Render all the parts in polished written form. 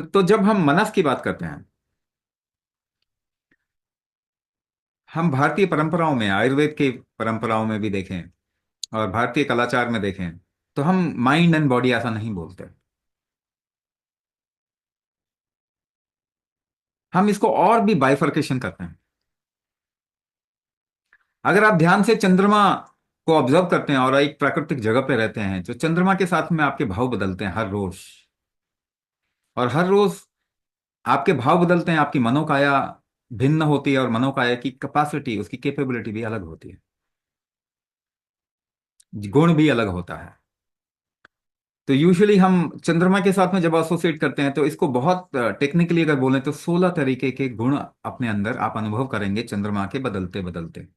तो जब हम मनस की बात करते हैं, हम भारतीय परंपराओं में, आयुर्वेद की परंपराओं में भी देखें और भारतीय कलाचार में देखें, तो हम माइंड एंड बॉडी ऐसा नहीं बोलते। हम इसको और भी बाइफर्केशन करते हैं। अगर आप ध्यान से चंद्रमा को ऑब्जर्व करते हैं और एक प्राकृतिक जगह पे रहते हैं, तो चंद्रमा के साथ में आपके भाव बदलते हैं हर रोज। और हर रोज आपके भाव बदलते हैं, आपकी मनोकाया भिन्न होती है, और मनोकाया की कैपेसिटी, उसकी कैपेबिलिटी भी अलग होती है, गुण भी अलग होता है। तो यूजुअली हम चंद्रमा के साथ में जब एसोसिएट करते हैं, तो इसको बहुत टेक्निकली अगर बोलें तो 16 तरीके के गुण अपने अंदर आप अनुभव करेंगे चंद्रमा के बदलते बदलते।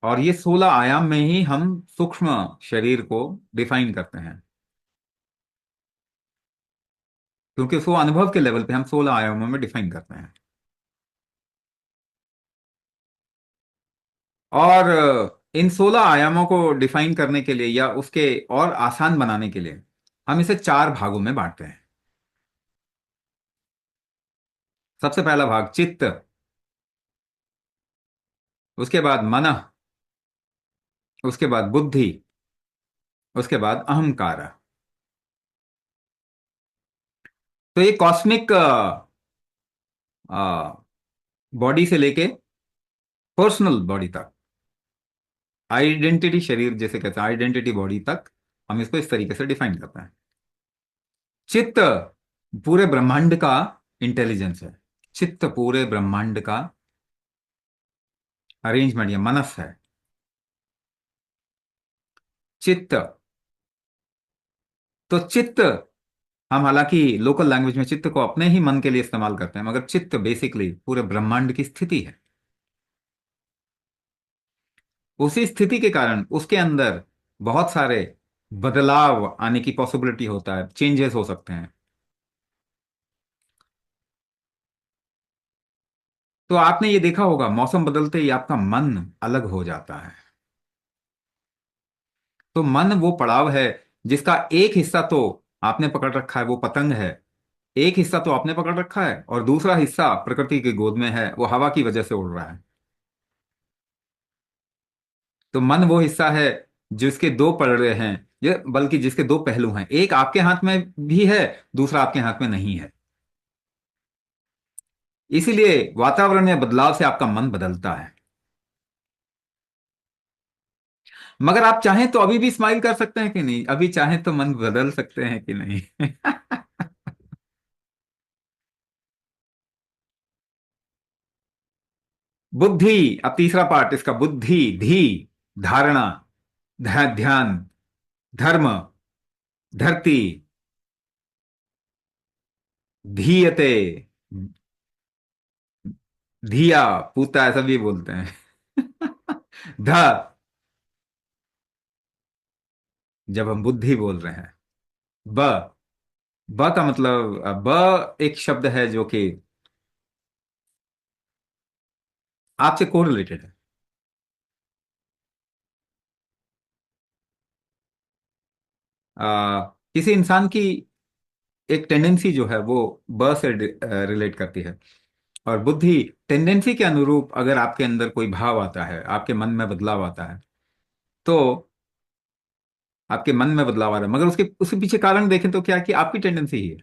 और ये 16 आयाम में ही हम सूक्ष्म शरीर को डिफाइन करते हैं, क्योंकि उसको अनुभव के लेवल पे हम 16 आयामों में डिफाइन करते हैं। और इन 16 आयामों को डिफाइन करने के लिए या उसके और आसान बनाने के लिए हम इसे चार भागों में बांटते हैं। सबसे पहला भाग चित्त, उसके बाद मन, उसके बाद बुद्धि, उसके बाद अहंकार। तो ये कॉस्मिक बॉडी से लेके पर्सनल बॉडी तक, आइडेंटिटी शरीर जैसे कहते हैं, आइडेंटिटी बॉडी तक हम इसको इस तरीके से डिफाइन करते हैं। चित्त पूरे ब्रह्मांड का इंटेलिजेंस है। चित्त पूरे ब्रह्मांड का अरेंजमेंट या मनस है। चित्त, तो चित्त, हम हालांकि लोकल लैंग्वेज में चित्त को अपने ही मन के लिए इस्तेमाल करते हैं, मगर चित्त बेसिकली पूरे ब्रह्मांड की स्थिति है। उसी स्थिति के कारण उसके अंदर बहुत सारे बदलाव आने की पॉसिबिलिटी होता है, चेंजेस हो सकते हैं। तो आपने ये देखा होगा, मौसम बदलते ही आपका मन अलग हो जाता है। तो मन वो पड़ाव है जिसका एक हिस्सा तो आपने पकड़ रखा है, वो पतंग है। एक हिस्सा तो आपने पकड़ रखा है और दूसरा हिस्सा प्रकृति की गोद में है, वो हवा की वजह से उड़ रहा है। तो मन वो हिस्सा है जिसके दो पलड़े हैं, ये बल्कि जिसके दो पहलू हैं, एक आपके हाथ में भी है, दूसरा आपके हाथ में नहीं है। इसीलिए वातावरण में बदलाव से आपका मन बदलता है। मगर आप चाहें तो अभी भी स्माइल कर सकते हैं कि नहीं, अभी चाहें तो मन बदल सकते हैं कि नहीं। बुद्धि, अब तीसरा पार्ट इसका, बुद्धि, धी, धारणा, ध्यान, धर्म, धरती, धीयते, धिया, पूता ऐसा भी बोलते हैं। ध, जब हम बुद्धि बोल रहे हैं। ब, ब का मतलब, ब एक शब्द है जो कि आपसे कोरिलेटेड है। किसी इंसान की एक टेंडेंसी जो है वो ब से रिलेट करती है। और बुद्धि टेंडेंसी के अनुरूप अगर आपके अंदर कोई भाव आता है, आपके मन में बदलाव आता है, तो आपके मन में बदलाव आ रहा है, मगर उसके उसके पीछे कारण देखें तो क्या, कि आपकी टेंडेंसी ही है।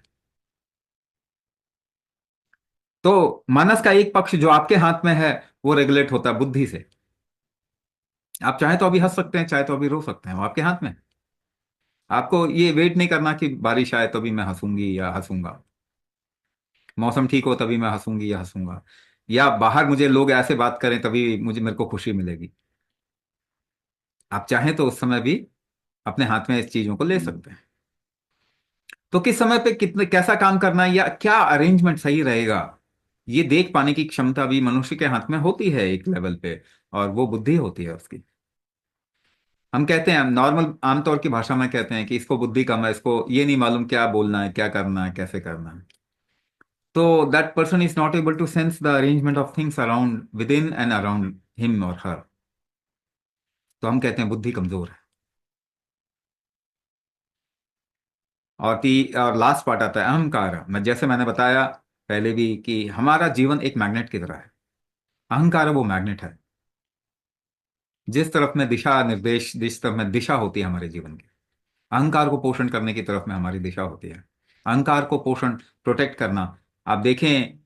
तो मानस का एक पक्ष जो आपके हाथ में है, वो रेगुलेट होता है बुद्धि से। आप चाहे तो अभी हंस सकते हैं, चाहे तो अभी रो सकते हैं, वो आपके हाथ में है। आपको ये वेट नहीं करना कि बारिश आए तभी मैं हंसूंगी या हंसूंगा, मौसम ठीक हो तभी मैं हंसूंगी या हंसूंगा, या बाहर मुझे लोग ऐसे बात करें तभी मुझे मेरे को खुशी मिलेगी। आप चाहें तो उस समय भी अपने हाथ में इस चीजों को ले सकते हैं। तो किस समय पे कितने कैसा काम करना है या क्या अरेंजमेंट सही रहेगा, ये देख पाने की क्षमता भी मनुष्य के हाथ में होती है एक लेवल पे, और वो बुद्धि होती है उसकी। हम कहते हैं, नॉर्मल आमतौर की भाषा में कहते हैं कि इसको बुद्धि कम है, इसको ये नहीं मालूम क्या बोलना है, क्या करना है, कैसे करना है। तो that person is not able to sense the arrangement of things around, within and around him और हर। तो हम कहते हैं बुद्धि कमजोर है। और लास्ट पार्ट आता है अहंकार। मैं जैसे मैंने बताया पहले भी कि हमारा जीवन एक मैग्नेट की तरह है। अहंकार वो मैग्नेट है। जिस तरफ में दिशा निर्देश, जिस तरफ में दिशा होती है हमारे जीवन की, अहंकार को पोषण करने की तरफ में हमारी दिशा होती है। अहंकार को पोषण, प्रोटेक्ट करना। आप देखें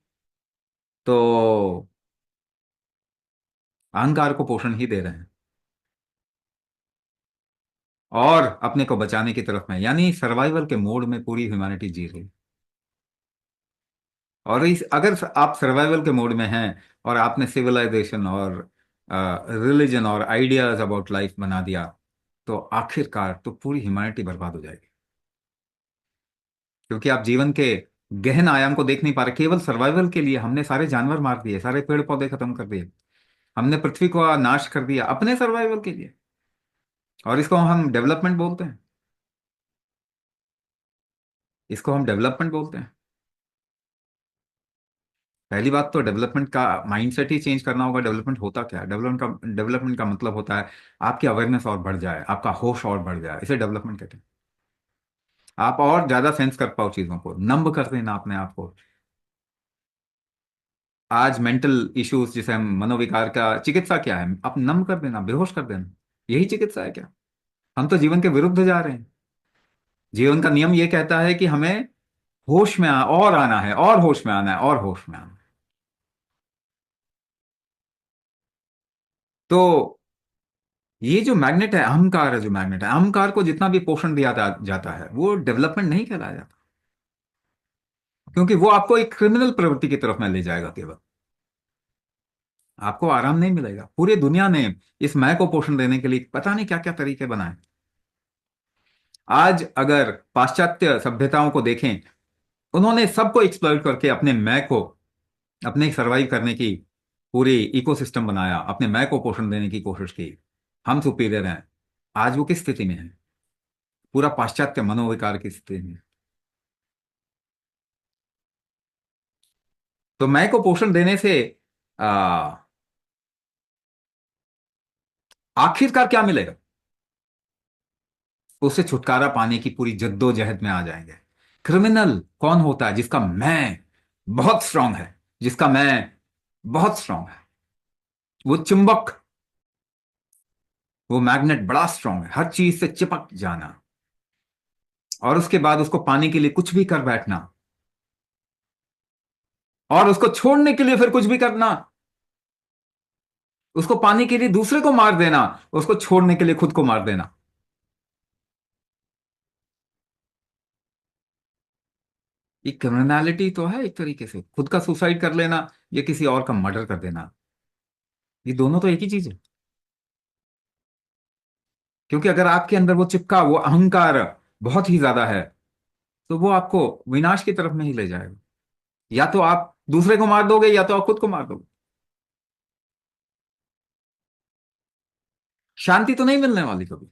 तो अहंकार को पोषण ही दे रहे हैं, और अपने को बचाने की तरफ में, यानी सर्वाइवल के मोड में पूरी ह्यूमैनिटी जी रही है। और इस अगर आप सर्वाइवल के मोड में हैं और आपने सिविलाइजेशन और रिलीजन और आइडियाज अबाउट लाइफ बना दिया, तो आखिरकार तो पूरी ह्यूमैनिटी बर्बाद हो जाएगी। क्योंकि आप जीवन के गहन आयाम को देख नहीं पा रहे। केवल सर्वाइवल के लिए हमने सारे जानवर मार दिए, सारे पेड़ पौधे खत्म कर दिए, हमने पृथ्वी को नाश कर दिया अपने सर्वाइवल के लिए। और इसको हम डेवलपमेंट बोलते हैं। इसको हम डेवलपमेंट बोलते हैं। पहली बात तो डेवलपमेंट का माइंडसेट ही चेंज करना होगा। डेवलपमेंट होता क्या है? डेवलपमेंट का मतलब होता है आपकी अवेयरनेस और बढ़ जाए, आपका होश और बढ़ जाए, इसे डेवलपमेंट कहते हैं। आप और ज्यादा सेंस कर पाओ चीजों को, नंब कर देना अपने आप को। आज मेंटल इश्यूज जिसे हम मनोविकार का चिकित्सा क्या है? आप नंब कर देना, बेहोश कर देना। यही चिकित्सा है क्या? हम तो जीवन के विरुद्ध जा रहे हैं। जीवन का नियम ये कहता है कि हमें होश में और आना है, और होश में आना है, और होश में आना है। तो ये जो मैग्नेट है, अहंकार है, जो मैग्नेट है, अहंकार को जितना भी पोषण दिया जाता है वो डेवलपमेंट नहीं कहलाया जाता। क्योंकि वो आपको एक क्रिमिनल प्रवृत्ति की तरफ में ले जाएगा केवल। आपको आराम नहीं मिलेगा। पूरी दुनिया ने इस मैं को पोषण देने के लिए पता नहीं क्या क्या तरीके बनाए। आज अगर पाश्चात्य सभ्यताओं को देखें, उन्होंने सबको एक्सप्लॉइट करके अपने मैं को, अपने सरवाइव करने की पूरी इकोसिस्टम बनाया, अपने मैं को पोषण देने की कोशिश की। हम सुपीरियर हैं। आज वो किस स्थिति में है? पूरा पाश्चात्य मनोविकार की स्थिति में। तो मैं को पोषण देने से आ, आखिरकार क्या मिलेगा? उससे छुटकारा पाने की पूरी जद्दोजहद में आ जाएंगे। क्रिमिनल कौन होता है? जिसका मैं बहुत स्ट्रांग है, जिसका मैं बहुत स्ट्रांग है। वो चुंबक, वो मैग्नेट बड़ा स्ट्रांग है, हर चीज से चिपक जाना, और उसके बाद उसको पाने के लिए कुछ भी कर बैठना, और उसको छोड़ने के लिए फिर कुछ भी करना। उसको पाने के लिए दूसरे को मार देना, उसको छोड़ने के लिए खुद को मार देना। ये क्रिमिनलिटी तो है एक तरीके से। खुद का सुसाइड कर लेना या किसी और का मर्डर कर देना, ये दोनों तो एक ही चीज है। क्योंकि अगर आपके अंदर वो चिपका, वो अहंकार बहुत ही ज्यादा है, तो वो आपको विनाश की तरफ में ही ले जाएगा। या तो आप दूसरे को मार दोगे, या तो आप खुद को मार दोगे। शांति तो नहीं मिलने वाली कभी।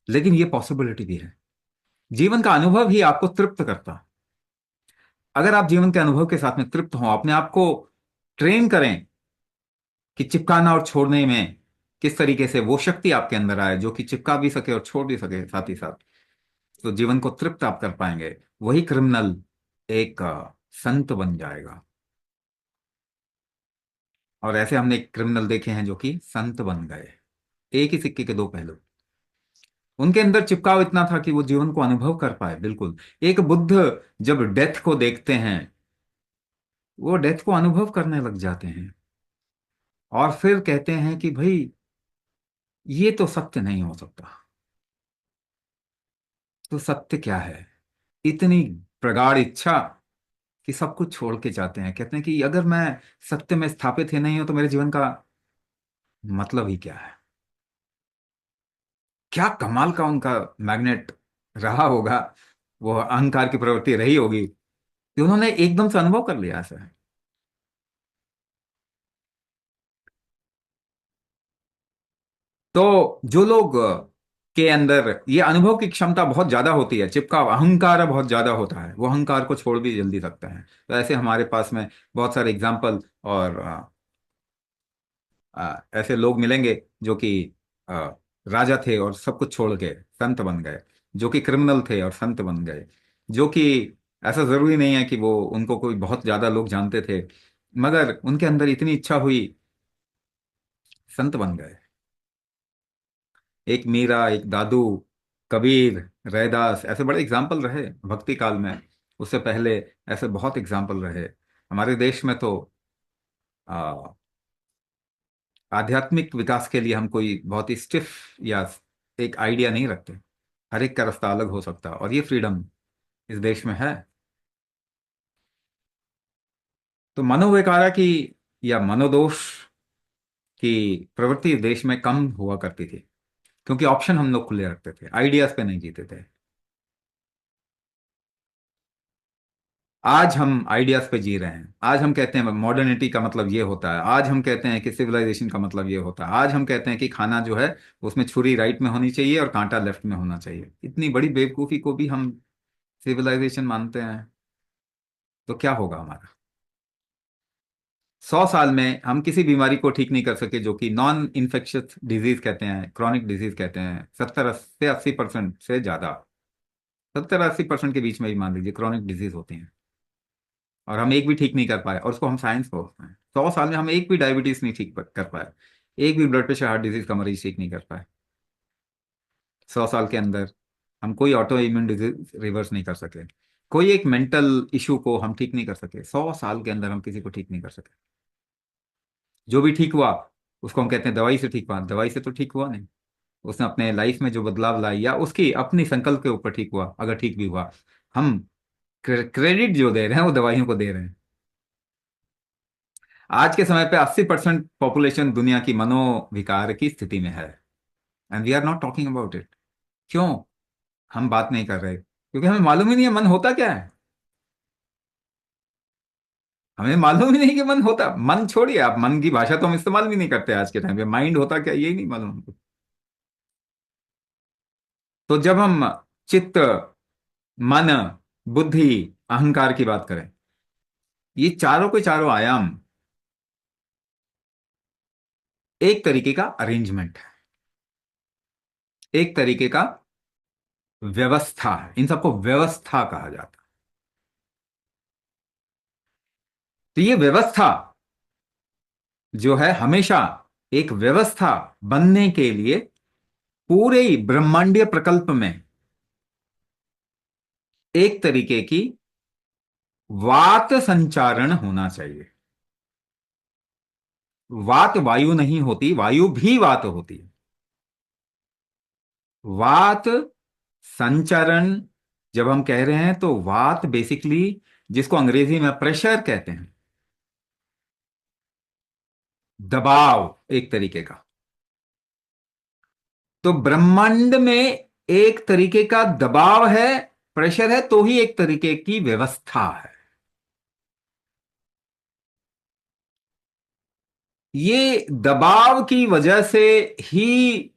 लेकिन ये पॉसिबिलिटी भी है। जीवन का अनुभव ही आपको तृप्त करता है। अगर आप जीवन के अनुभव के साथ में तृप्त हो, अपने आप को ट्रेन करें कि चिपकाना और छोड़ने में किस तरीके से वो शक्ति आपके अंदर आए जो कि चिपका भी सके और छोड़ भी सके साथ ही साथ, तो जीवन को तृप्त आप कर पाएंगे। वही क्रिमिनल एक संत बन जाएगा। और ऐसे हमने क्रिमिनल देखे हैं जो कि संत बन गए। एक ही सिक्के के दो पहलू। उनके अंदर चिपकाव इतना था कि वो जीवन को अनुभव कर पाए। बिल्कुल। एक बुद्ध जब डेथ को देखते हैं, वो डेथ को अनुभव करने लग जाते हैं, और फिर कहते हैं कि भाई ये तो सत्य नहीं हो सकता। तो सत्य क्या है? इतनी प्रगाढ़ इच्छा कि सब कुछ छोड़ के जाते हैं। कहते हैं कि अगर मैं सत्य में स्थापित ही नहीं हूं तो मेरे जीवन का मतलब ही क्या है? क्या कमाल का उनका मैग्नेट रहा होगा, वो अहंकार की प्रवृत्ति रही होगी कि उन्होंने एकदम से अनुभव कर लिया ऐसा है। तो जो लोग के अंदर ये अनुभव की क्षमता बहुत ज्यादा होती है, चिपका अहंकार बहुत ज्यादा होता है, वो अहंकार को छोड़ भी जल्दी सकता है। तो ऐसे हमारे पास में बहुत सारे एग्जाम्पल और ऐसे लोग मिलेंगे जो कि अ, राजा थे और सब कुछ छोड़ के संत बन गए। जो कि क्रिमिनल थे और संत बन गए, जो कि ऐसा जरूरी नहीं है कि वो उनको कोई बहुत ज्यादा लोग जानते थे, मगर उनके अंदर इतनी इच्छा हुई, संत बन गए। एक मीरा, एक दादू, कबीर, रैदास, ऐसे बड़े एग्जाम्पल रहे भक्ति काल में। उससे पहले ऐसे बहुत एग्जाम्पल रहे। हमारे देश में तो आ, आध्यात्मिक विकास के लिए हम कोई बहुत ही स्टिफ या एक आइडिया नहीं रखते। हर एक का रास्ता अलग हो सकता है, और ये फ्रीडम इस देश में है। तो मनोविकारा की या मनोदोष की प्रवृत्ति देश में कम हुआ करती थी, क्योंकि ऑप्शन हम लोग खुले रखते थे, आइडियाज पे नहीं जीते थे। आज हम आइडियाज पे जी रहे हैं। आज हम कहते हैं मॉडर्निटी का मतलब ये होता है, आज हम कहते हैं कि सिविलाइजेशन का मतलब ये होता है, आज हम कहते हैं कि खाना जो है उसमें छुरी राइट में होनी चाहिए और कांटा लेफ्ट में होना चाहिए। इतनी बड़ी बेवकूफ़ी को भी हम सिविलाइजेशन मानते हैं, तो क्या होगा हमारा? 100 साल में हम किसी बीमारी को ठीक नहीं कर सके, जो कि नॉन इन्फेक्शियस डिजीज कहते हैं, क्रॉनिक डिजीज कहते हैं। 70 से 80% से ज्यादा, 70-80% के बीच में ही मान लीजिए क्रॉनिक डिजीज होती हैं, और हम एक भी ठीक नहीं कर पाए, और उसको हम साइंस बोलते हैं। 100 साल में हम एक भी डायबिटीज नहीं ठीक कर पाए, एक भी ब्लड प्रेशर हार्ट डिजीज का मरीज ठीक नहीं कर पाए। 100 साल के अंदर हम कोई ऑटो इम्यून डिजीज रिवर्स नहीं कर सके, कोई एक मेंटल इशू को हम ठीक नहीं कर सके। 100 साल के अंदर हम किसी को ठीक नहीं कर सके। जो भी ठीक हुआ उसको हम कहते हैं दवाई से ठीक हुआ। दवाई से तो ठीक हुआ नहीं, उसने अपने लाइफ में जो बदलाव लाई या उसकी अपनी संकल्प के ऊपर ठीक हुआ, अगर ठीक भी हुआ। हम क्रेडिट जो दे रहे हैं वो दवाइयों को दे रहे हैं। आज के समय पे 80% पॉपुलेशन दुनिया की मनोविकार की स्थिति में है, and we are not talking about it. क्यों हम बात नहीं कर रहे? क्योंकि हमें मालूम ही नहीं है मन होता क्या है। हमें मालूम ही नहीं कि मन होता, मन छोड़िए आप, मन की भाषा तो हम इस्तेमाल भी नहीं करते आज के टाइम पे। माइंड होता क्या, यही नहीं मालूम हमको। तो जब हम चित्त, मन, बुद्धि, अहंकार की बात करें, ये चारों के चारों आयाम एक तरीके का अरेंजमेंट है, एक तरीके का व्यवस्था है। इन सबको व्यवस्था कहा जाता है। तो ये व्यवस्था जो है, हमेशा एक व्यवस्था बनने के लिए पूरे ही ब्रह्मांडीय प्रकल्प में एक तरीके की वात संचारण होना चाहिए। वात वायु नहीं होती, वायु भी वात होती है। वात संचरण जब हम कह रहे हैं, तो वात बेसिकली, जिसको अंग्रेजी में प्रेशर कहते हैं, दबाव एक तरीके का। तो ब्रह्मांड में एक तरीके का दबाव है, प्रेशर है, तो ही एक तरीके की व्यवस्था है। ये दबाव की वजह से ही,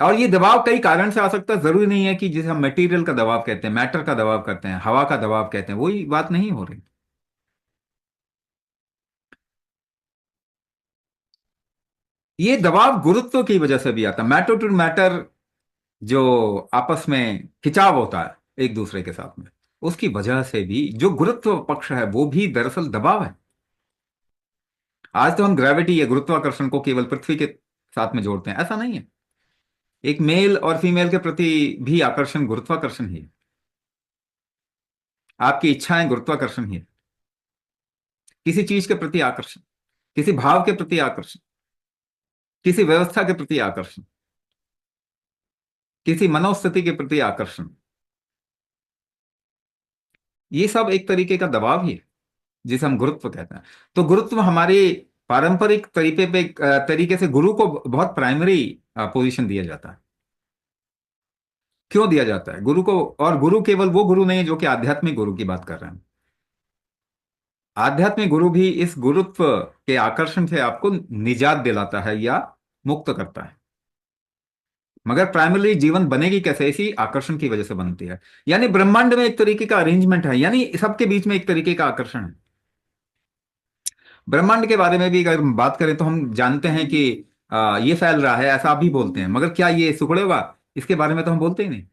और ये दबाव कई कारण से आ सकता है, जरूरी नहीं है कि जिसे हम मटेरियल का दबाव कहते हैं, मैटर का दबाव करते हैं, हवा का दबाव कहते हैं, वही बात नहीं हो रही। ये दबाव गुरुत्व की वजह से भी आता है। मैटर टू मैटर जो आपस में खिंचाव होता है एक दूसरे के साथ में, उसकी वजह से भी जो गुरुत्व पक्ष है वो भी दरअसल दबाव है। आज तो हम ग्रेविटी या गुरुत्वाकर्षण को केवल पृथ्वी के साथ में जोड़ते हैं, ऐसा नहीं है। एक मेल और फीमेल के प्रति भी आकर्षण गुरुत्वाकर्षण ही है। आपकी इच्छाएं गुरुत्वाकर्षण ही है। किसी चीज के प्रति आकर्षण, किसी भाव के प्रति आकर्षण, किसी व्यवस्था के प्रति आकर्षण, किसी मनोस्थिति के प्रति आकर्षण, ये सब एक तरीके का दबाव ही है, जिसे हम गुरुत्व कहते हैं। तो गुरुत्व हमारे पारंपरिक तरीके से गुरु को बहुत प्राइमरी पोजीशन दिया जाता है। क्यों दिया जाता है गुरु को? और गुरु केवल वो गुरु नहीं है जो कि आध्यात्मिक गुरु की बात कर रहे हैं। आध्यात्मिक गुरु भी इस गुरुत्व के आकर्षण से आपको निजात दिलाता है या मुक्त करता है। मगर प्राइमरी जीवन बनेगी कैसे? इसी आकर्षण की वजह से बनती है। यानी ब्रह्मांड में एक तरीके का अरेंजमेंट है, यानी सबके बीच में एक तरीके का आकर्षण है। ब्रह्मांड के बारे में भी अगर हम बात करें तो हम जानते हैं कि ये फैल रहा है, ऐसा आप भी बोलते हैं, मगर क्या ये सिकुड़ेगा? इसके बारे में तो हम बोलते ही नहीं।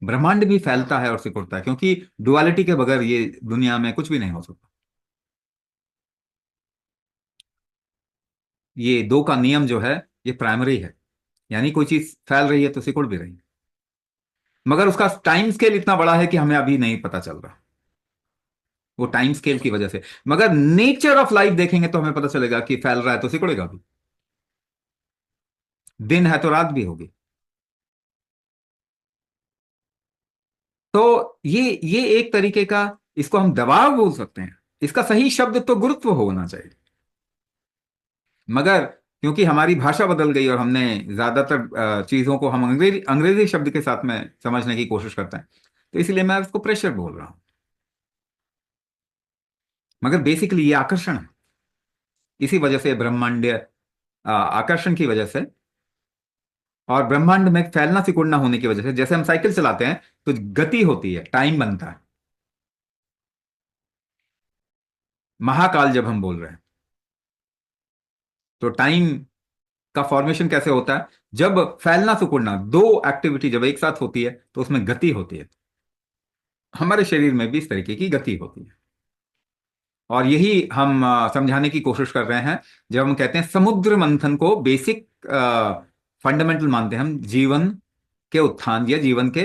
ब्रह्मांड भी फैलता है और सिकुड़ता है, क्योंकि डुअलिटी के बगैर ये दुनिया में कुछ भी नहीं हो सकता। ये दो का नियम जो है, ये प्राइमरी है। यानी कोई चीज फैल रही है तो सिकुड़ भी रही है, मगर उसका टाइम स्केल इतना बड़ा है कि हमें अभी नहीं पता चल रहा, वो टाइम स्केल की वजह से। मगर नेचर ऑफ लाइफ देखेंगे तो हमें पता चलेगा कि फैल रहा है तो सिकुड़ेगा भी। दिन है तो रात भी होगी। तो ये एक तरीके का, इसको हम दबाव बोल सकते हैं। इसका सही शब्द तो गुरुत्व होना चाहिए। मगर क्योंकि हमारी भाषा बदल गई और हमने ज्यादातर चीजों को हम अंग्रेजी अंग्रेजी शब्द के साथ में समझने की कोशिश करते हैं, तो इसलिए मैं इसको प्रेशर बोल रहा हूं। मगर बेसिकली ये आकर्षण है। इसी वजह से ब्रह्मांडीय आकर्षण की वजह से, और ब्रह्मांड में फैलना सिकुड़ना होने की वजह से, जैसे हम साइकिल चलाते हैं तो गति होती है, टाइम बनता है। महाकाल जब हम बोल रहे हैं तो टाइम का फॉर्मेशन कैसे होता है? जब फैलना सिकुड़ना दो एक्टिविटी जब एक साथ होती है तो उसमें गति होती है। हमारे शरीर में भी इस तरीके की गति होती है। और यही हम समझाने की कोशिश कर रहे हैं जब हम कहते हैं समुद्र मंथन को बेसिक फंडामेंटल मानते हैं हम, जीवन के उत्थान या जीवन के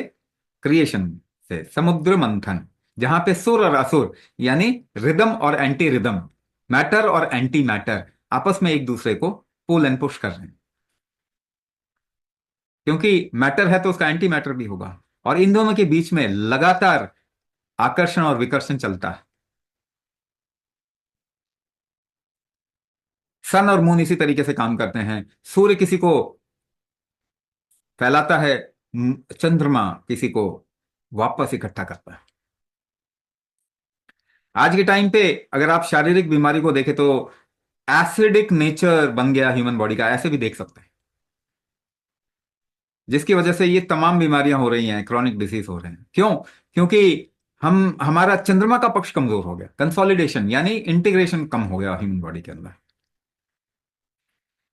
क्रिएशन से। समुद्र मंथन, जहां पे सुर और असुर, यानी रिदम और एंटी रिदम, मैटर और एंटी मैटर, आपस में एक दूसरे को पुल एंड पुश कर रहे हैं। क्योंकि मैटर है तो उसका एंटी मैटर भी होगा, और इन दोनों के बीच में लगातार आकर्षण और विकर्षण चलता है। सन और मून इसी तरीके से काम करते हैं। सूर्य किसी को फैलाता है, चंद्रमा किसी को वापस इकट्ठा करता है। आज के टाइम पे अगर आप शारीरिक बीमारी को देखें तो एसिडिक नेचर बन गया ह्यूमन बॉडी का, ऐसे भी देख सकते हैं। जिसकी वजह से ये तमाम बीमारियां हो रही हैं, क्रॉनिक डिसीज हो रहे हैं। क्यों? क्योंकि हम हमारा चंद्रमा का पक्ष कमजोर हो गया, कंसोलिडेशन यानी इंटीग्रेशन कम हो गया ह्यूमन बॉडी के अंदर।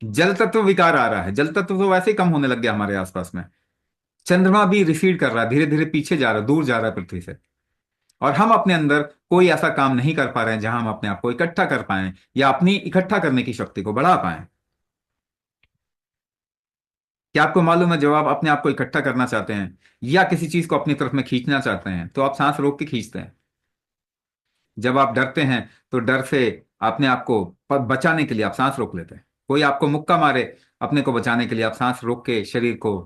जल तत्व विकार आ रहा है। जल तत्व तो वैसे ही कम होने लग गया हमारे आसपास में। चंद्रमा भी रिसीड कर रहा है, धीरे धीरे पीछे जा रहा है, दूर जा रहा है पृथ्वी से। और हम अपने अंदर कोई ऐसा काम नहीं कर पा रहे हैं जहां हम अपने आप को इकट्ठा कर पाएं या अपनी इकट्ठा करने की शक्ति को बढ़ा पाएं। क्या आपको मालूम है, जब आप अपने आप को इकट्ठा करना चाहते हैं या किसी चीज को अपनी तरफ में खींचना चाहते हैं तो आप सांस रोक के खींचते हैं। जब आप डरते हैं तो डर से अपने आप को बचाने के लिए आप सांस रोक लेते हैं। कोई आपको मुक्का मारे, अपने को बचाने के लिए आप सांस रोक के शरीर को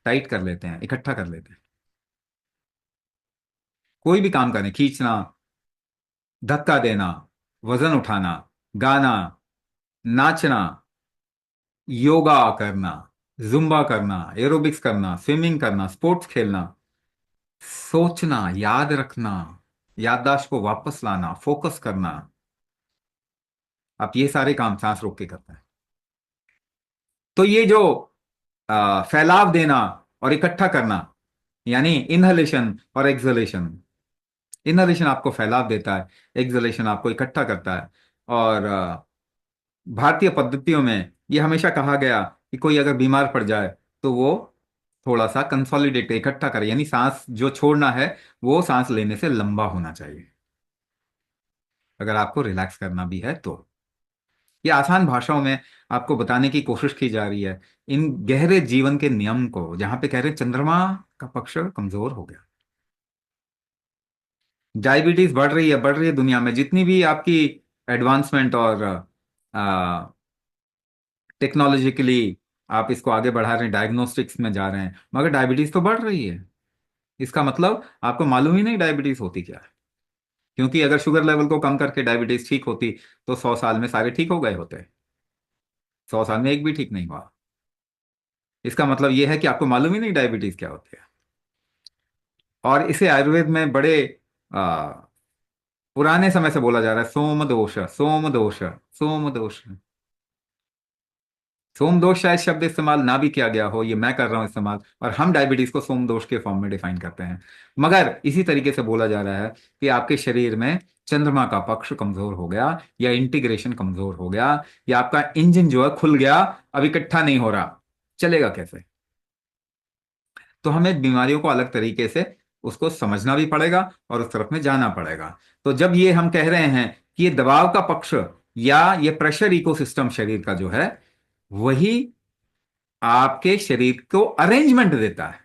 टाइट कर लेते हैं, इकट्ठा कर लेते हैं। कोई भी काम करें, खींचना, धक्का देना, वजन उठाना, गाना, नाचना, योगा करना, जुम्बा करना, एरोबिक्स करना, स्विमिंग करना, स्पोर्ट्स खेलना, सोचना, याद रखना, याददाश्त को वापस लाना, फोकस करना, आप ये सारे काम सांस रोक के करते हैं। तो ये जो फैलाव देना और इकट्ठा करना, यानी इनहलेशन और एक्सहलेशन। इनहलेशन आपको फैलाव देता है, एक्सहलेशन आपको इकट्ठा करता है। और भारतीय पद्धतियों में ये हमेशा कहा गया कि कोई अगर बीमार पड़ जाए तो वो थोड़ा सा कंसोलिडेट, इकट्ठा करे, यानी सांस जो छोड़ना है वो सांस लेने से लंबा होना चाहिए, अगर आपको रिलैक्स करना भी है तो। ये आसान भाषाओं में आपको बताने की कोशिश की जा रही है इन गहरे जीवन के नियम को, जहां पे कह रहे हैं चंद्रमा का पक्ष कमजोर हो गया। डायबिटीज बढ़ रही है दुनिया में। जितनी भी आपकी एडवांसमेंट और टेक्नोलॉजिकली आप इसको आगे बढ़ा रहे हैं, डायग्नोस्टिक्स में जा रहे हैं, मगर डायबिटीज तो बढ़ रही है। इसका मतलब आपको मालूम ही नहीं डायबिटीज होती क्या है। क्योंकि अगर शुगर लेवल को कम करके डायबिटीज ठीक होती तो 100 साल में सारे ठीक हो गए होते। 100 साल में एक भी ठीक नहीं हुआ। इसका मतलब यह है कि आपको मालूम ही नहीं डायबिटीज क्या होती है। और इसे आयुर्वेद में बड़े आ, पुराने समय से बोला जा रहा है, सोम दोष, सोम दोष, सोम दोष। सोम दोष शायद शब्द इस्तेमाल ना भी किया गया हो, ये मैं कर रहा हूं इस्तेमाल, और हम डायबिटीज को सोम दोष के फॉर्म में डिफाइन करते हैं। मगर इसी तरीके से बोला जा रहा है कि आपके शरीर में चंद्रमा का पक्ष कमजोर हो गया, या इंटीग्रेशन कमजोर हो गया, या आपका इंजन जो है खुल गया, अब इकट्ठा नहीं हो रहा, चलेगा कैसे? तो हमें बीमारियों को अलग तरीके से उसको समझना भी पड़ेगा और उस तरफ में जाना पड़ेगा। तो जब ये हम कह रहे हैं कि ये दबाव का पक्ष या ये प्रेशर इकोसिस्टम शरीर का जो है, वही आपके शरीर को अरेंजमेंट देता है।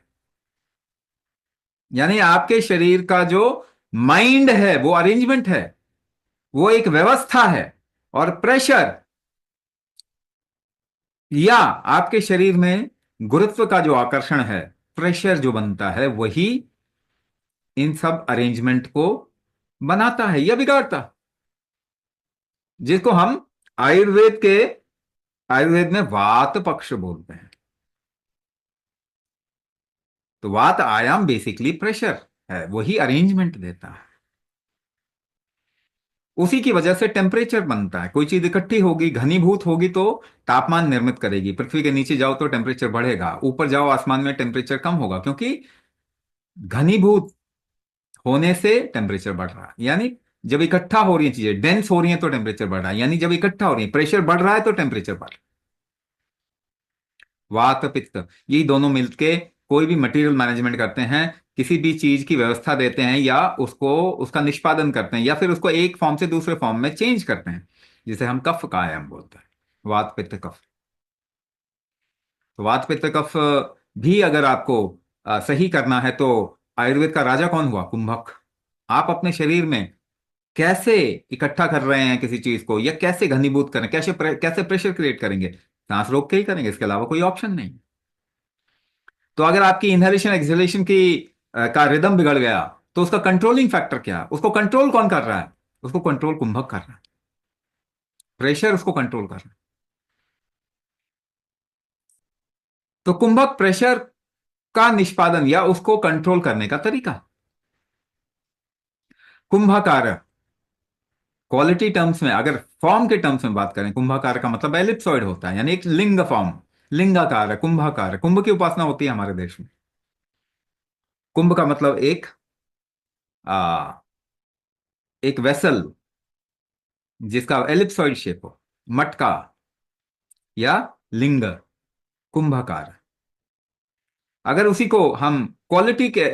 यानी आपके शरीर का जो माइंड है वो अरेंजमेंट है, वो एक व्यवस्था है। और प्रेशर या आपके शरीर में गुरुत्व का जो आकर्षण है, प्रेशर जो बनता है, वही इन सब अरेंजमेंट को बनाता है या बिगाड़ता है, जिसको हम आयुर्वेद में वात पक्ष बोलते हैं। तो वात आयाम बेसिकली प्रेशर है, वही अरेंजमेंट देता है। उसी की वजह से टेम्परेचर बनता है। कोई चीज इकट्ठी होगी, घनीभूत होगी, तो तापमान निर्मित करेगी। पृथ्वी के नीचे जाओ तो टेम्परेचर बढ़ेगा, ऊपर जाओ आसमान में टेम्परेचर कम होगा, क्योंकि घनीभूत होने से टेम्परेचर बढ़ रहा है। यानी जब इकट्ठा हो रही है चीजें, डेंस हो रही है, तो टेम्परेचर बढ़ रहा है। यानी जब इकट्ठा हो रही है, प्रेशर बढ़ रहा है, तो टेम्परेचर बढ़ रहा है। वात पित्त, ये दोनों मिलके कोई भी मटेरियल मैनेजमेंट करते हैं, किसी भी चीज की व्यवस्था देते हैं, या उसको उसका निष्पादन करते हैं, या फिर उसको एक फॉर्म से दूसरे फॉर्म में चेंज करते हैं, जिसे हम कफ का आयाम बोलते हैं। वात पित्त कफ। तो वात पित्त कफ भी अगर आपको सही करना है, तो आयुर्वेद का राजा कौन हुआ? कुंभक। आप अपने शरीर में कैसे इकट्ठा कर रहे हैं किसी चीज को, या कैसे घनीभूत करें, कैसे प्रेशर क्रिएट करेंगे? सांस रोक के ही करेंगे, इसके अलावा कोई ऑप्शन नहीं। तो अगर आपकी इनहेलेशन एक्सहेलेशन की का रिदम बिगड़ गया, तो उसका कंट्रोलिंग फैक्टर क्या है? उसको कंट्रोल कौन कर रहा है? उसको कंट्रोल कुंभक कर रहा है। प्रेशर उसको कंट्रोल कर रहा है। तो कुंभक प्रेशर का निष्पादन या उसको कंट्रोल करने का तरीका। कुंभकार क्वालिटी टर्म्स में, अगर फॉर्म के टर्म्स में बात करें, कुंभाकार का मतलब एलिप्सॉइड होता है, यानी एक लिंग फॉर्म। लिंगाकार है, कुंभाकार है। कुंभ की उपासना होती है हमारे देश में। कुंभ का मतलब आ, एक वेसल जिसका एलिप्सॉइड शेप हो, मटका या लिंग, कुंभाकार। अगर उसी को हम क्वालिटी के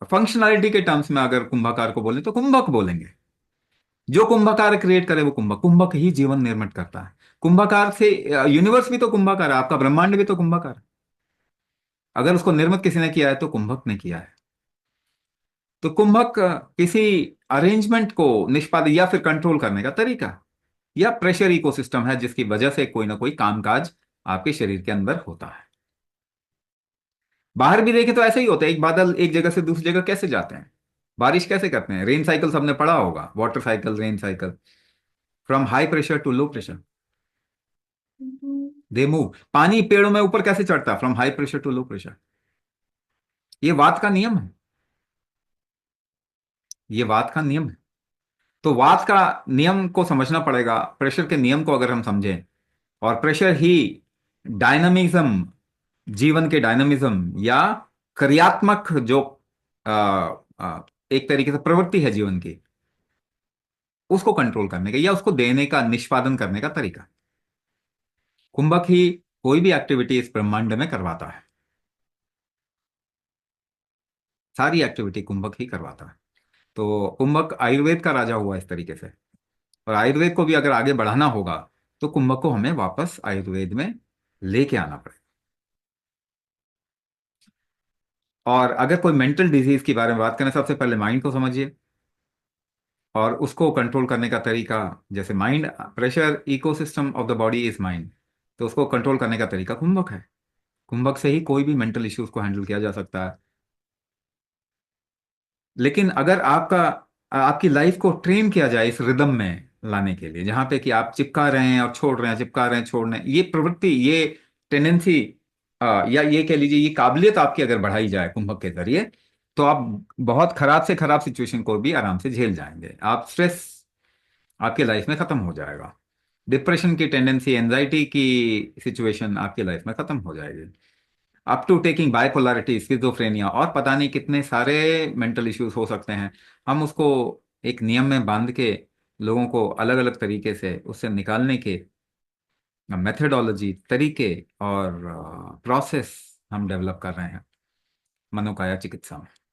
फंक्शनैलिटी के टर्म्स में अगर कुंभाकार को बोले, तो कुंभक बोलेंगे। जो कुंभकार क्रिएट करे वो कुंभक। कुंभक ही जीवन निर्मित करता है। कुंभकार से यूनिवर्स भी तो कुंभकार है, आपका ब्रह्मांड भी तो कुंभकार है। अगर उसको निर्मित किसी ने किया है, तो कुंभक ने किया है। तो कुंभक किसी अरेंजमेंट को निष्पादित या फिर कंट्रोल करने का तरीका, या प्रेशर इकोसिस्टम है, जिसकी वजह से कोई ना कोई कामकाज आपके शरीर के अंदर होता है। बाहर भी देखें तो ऐसे ही होता है। एक बादल एक जगह से दूसरी जगह कैसे जाते हैं? बारिश कैसे करते हैं? रेन साइकिल सबने पढ़ा होगा, water cycle, rain cycle. From high pressure to low pressure they move. पानी पेड़ों में ऊपर कैसे चढ़ता है? From high pressure to low pressure. ये वात का नियम है। ये वात का नियम है। तो वात का नियम को समझना पड़ेगा। प्रेशर के नियम को अगर हम समझें, और प्रेशर ही डायनामिज्म, जीवन के डायनामिज्म या क्रियात्मक जो आ, एक तरीके से प्रवृत्ति है जीवन की, उसको कंट्रोल करने का या उसको देने का, निष्पादन करने का तरीका, कुंभक ही कोई भी एक्टिविटी इस ब्रह्मांड में करवाता है। सारी एक्टिविटी कुंभक ही करवाता है। तो कुंभक आयुर्वेद का राजा हुआ इस तरीके से। और आयुर्वेद को भी अगर आगे बढ़ाना होगा, तो कुंभक को हमें वापस आयुर्वेद में लेके आना पड़ेगा। और अगर कोई मेंटल डिजीज के बारे में बात करें, सबसे पहले माइंड को समझिए और उसको कंट्रोल करने का तरीका। जैसे mind, pressure ecosystem of the body is mind, तो उसको कंट्रोल करने का तरीका कुंभक है। कुंभक से ही कोई भी मेंटल इश्यूज को हैंडल किया जा सकता है। लेकिन अगर आपकी लाइफ को ट्रेन किया जाए इस रिदम में लाने के लिए, जहां पे कि आप चिपका रहे हैं और छोड़ रहे हैं, चिपका रहे हैं छोड़ रहे हैं, ये प्रवृत्ति, ये टेंडेंसी, या ये कह लीजिए ये काबिलियत आपकी अगर बढ़ाई जाए कुंभक के जरिए, तो आप बहुत खराब से खराब सिचुएशन को भी आराम से झेल जाएंगे। आप स्ट्रेस आपकी लाइफ में खत्म हो जाएगा। डिप्रेशन की टेंडेंसी, एंजाइटी की सिचुएशन आपकी लाइफ में खत्म हो जाएगी। Up to taking bipolarity, schizophrenia, और पता नहीं कितने सारे मेंटल इश्यूज हो सकते हैं। हम उसको एक नियम में बांध के लोगों को अलग अलग तरीके से उससे निकालने के मेथडोलॉजी, तरीके और प्रोसेस हम डेवलप कर रहे हैं। मनोकाया चिकित्सा में।